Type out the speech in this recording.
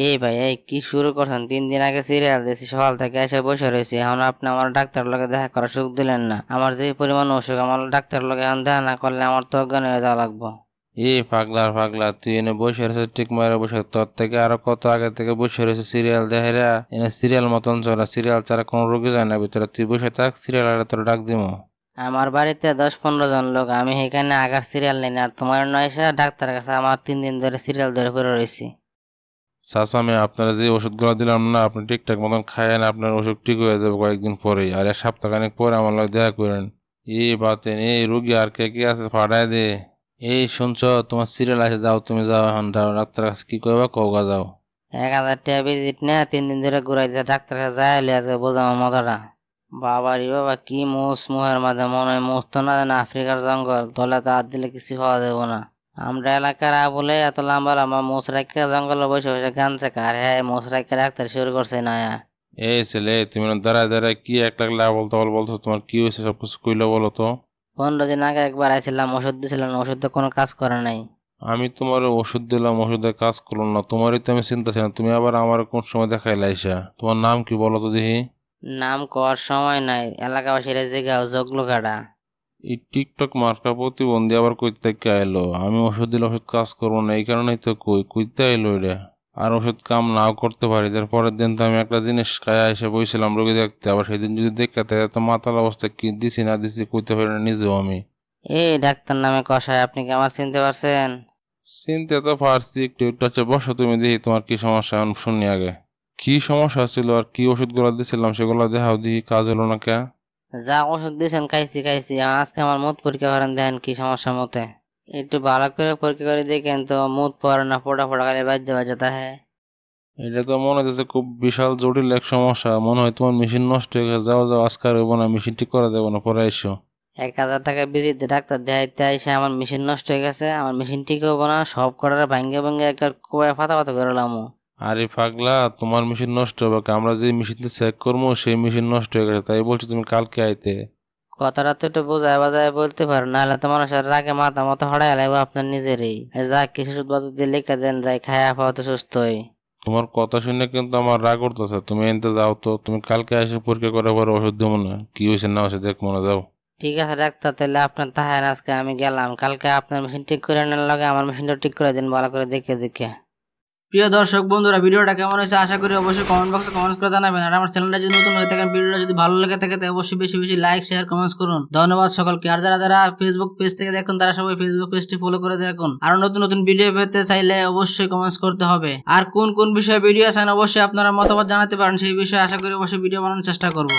এই ভাই, এই কি শুরু করছেন? 3 দিন আগে সিরিয়াল দিয়েছি, সকাল থেকে এসে বসে রয়েছি। এখন আপনি আমার ডাক্তার লগে দেখা করার সুযোগ দিলেন না। আমার যে পরিমাণ অসুখ, আমার ডাক্তার লগে এখন দেখা না করলে আমার তো অজ্ঞান হয়ে যাওয়া লাগবো। পাগলা তুই এনে বসে রয়েছিস ঠিক মারে বসে, তোর থেকে আরো কত আগে থেকে বসে রয়েছে সিরিয়াল দেখাইরা। এনে সিরিয়াল মতন চলা, সিরিয়াল ছাড়া কোনো রোগী যায় না ভিতরে। তুই বসে থাক, সিরিয়াল আর তোর ডাক দিমো। আমার বাড়িতে 10-15 জন লোক, আমি এখানে আগার সিরিয়াল নেই না। আর তোমার নয় এসে ডাক্তারের কাছে আমার 3 দিন ধরে সিরিয়াল ধরে পড়ে রয়েছি। চাচা, আমি আপনারা যে ওষুধগুলো দিলাম না, আপনি ঠিকঠাক মতন খায়েন, আপনার ওষুধ ঠিক হয়ে যাবে কয়েকদিন পরেই। আর 1 সপ্তাহখানেক পরে আমার লগে দেখা করেন। এই বাতেন, এই রুগী আর কে কি আছে ফাটায় দে। এই শুনছ, তোমার সিরিয়াল আসে, যাও তুমি যাও, এখন যাও ডাক্তারের কাছে, কি কইবা কওগা যাও। 1000 টাকা ভিজিট না, 3 দিন ধরে ঘুরাই দিয়ে ডাক্তারের কাছে যায় লইয়া যায়, বোঝা আমার মজাটা। বাবারি বাবা, কি মোষ, মুহের মাঝে মনে হয় মোষ তো না জানে আফ্রিকার জঙ্গল, তলে তো হাত দিলে কিছু পাওয়া যাবো না। আমরা এলাকার বলে এত লম্বা লম্বা মোষ রাখা জঙ্গলে বসে বসে গানছে কার, হ্যাঁ মোষ রাখা ডাক্তার শুরু করছে নয়া। এই ছেলে, তুমি দাঁড়ায় দাঁড়ায় কি এক লাখ লাখ বলতো, তোমার কি হয়েছে সব কিছু কইলো বলো তো। 15 দিন আগে একবার আইছিলাম, ওষুধ দিয়েছিলাম, ওষুধ তো কোনো কাজ করে নাই। আমি তোমার ওষুধ দিলাম, ওষুধে কাজ করলো না, তোমারই তো আমি চিন্তা ছিলাম। তুমি আবার আমার কোন সময় দেখাইলে আইসা? তোমার নাম কি বলো তো দেখি। নাম কর সময় নাই, এলাকাবাসীরা জিগাও জগলু কাটা। এই টিকটক মার্কা প্রতিবন্ধী আবার কইতে এলো আমি ওষুধ দিলে ওষুধ কাজ করবো না, এই কারণেই তো কইতে এলো এটা। আর ওষুধ কাম নাও করতে পারি, তার পরের দিন তো আমি একটা জিনিস খায়া এসে বইছিলাম রোগী দেখতে, আবার সেদিন যদি দেখতে তো মাতাল অবস্থা, কি দিছি না দিছি কইতে পারি না নিজেও আমি। এই ডাক্তার নামে কষায়, আপনি কি আমার চিনতে পারছেন? চিনতে তো পারছি একটু একটু। হচ্ছে বসো, তুমি দেখি তোমার কি সমস্যা এখন শুনি আগে। কি সমস্যা ছিল আর কি ওষুধগুলো দিয়েছিলাম সেগুলো দেখাও দেখি, কাজ হলো না কে। যা ওষুধ দিয়েছেন খাইছি খাইছি, এখন আজকে আমার মুখ পরীক্ষা করেন, দেখেন কি সমস্যা মতে। একটু ভালো করে পরীক্ষা করে দেখেন তো, মুখ পড়ে না, ফোটা ফোটা খালি বাজ্য বাজাতা হ্যাঁ। এটা তো মনে হচ্ছে খুব বিশাল জটিল এক সমস্যা। মনে হয় তোমার মেশিন নষ্ট হয়ে গেছে। যাও যাও, আজকে আর হইব না, মেশিন ঠিক করে দেবো না, পরে এসো। 1000 টাকা ভিজিট ডাক্তার দেখাইতে আইসে আমার মেশিন নষ্ট হয়ে গেছে, আমার মেশিন ঠিক হবো না, সব কটার ভাঙ্গে ভাঙ্গে একবার কোয়া ফাতা ফাতা করে লামু। আরে পাগলা, তোমার মেশিন নষ্ট হবে কে? আমরা যে মেশিনটা চেক করবো সেই মেশিন নষ্ট হয়ে গেছে, তাই বলছি তুমি কালকে আইতে। কথাটা তো একটু বোঝায় বাজায় বলতে পারো, নাহলে তো মানুষের রাগে মাথা মতো হড়াই লাগবে আপনার নিজেরই। যা কিছু ওষুধ দিয়ে লিখে দেন, যাই খায় আপাতত সুস্থ হই। তোমার কথা শুনে কিন্তু আমার রাগ করতেছে। তুমি এনতে যাও তো, তুমি কালকে এসে পরীক্ষা করার পরে ওষুধ দেবো না, কি হয়েছে না হয়েছে দেখবো না, যাও। ঠিক আছে ডাক্তার, তাহলে আপনার তাহেন আজকে আমি গেলাম, কালকে আপনার মেশিন ঠিক করে নেন, লগে আমার মেশিনটা ঠিক করে দিন ভালো করে দেখে দেখে। প্রিয় দর্শক বন্ধুরা, ভিডিওটা কেমন হয়েছে আশা করি অবশ্যই কমেন্ট বক্সে কমেন্টস করে জানাবেন। আর আমার চ্যানেলটা যদি নতুন হয়ে থাকেন, ভিডিওটা যদি ভালো লেগে থাকে তাহলে অবশ্যই বেশি বেশি লাইক শেয়ার কমেন্টস করুন। ধন্যবাদ সকলকে। আর যারা যারা ফেসবুক পেজ থেকে দেখুন, তারা সবাই ফেসবুক পেজটি ফলো করে দেখুন। আর নতুন নতুন ভিডিও পেতে চাইলে অবশ্যই কমেন্টস করতে হবে। আর কোন কোন বিষয়ে ভিডিও চান অবশ্যই আপনারা মতামত জানাতে পারেন, সেই বিষয়ে আশা করি অবশ্যই ভিডিও বানানোর চেষ্টা করব।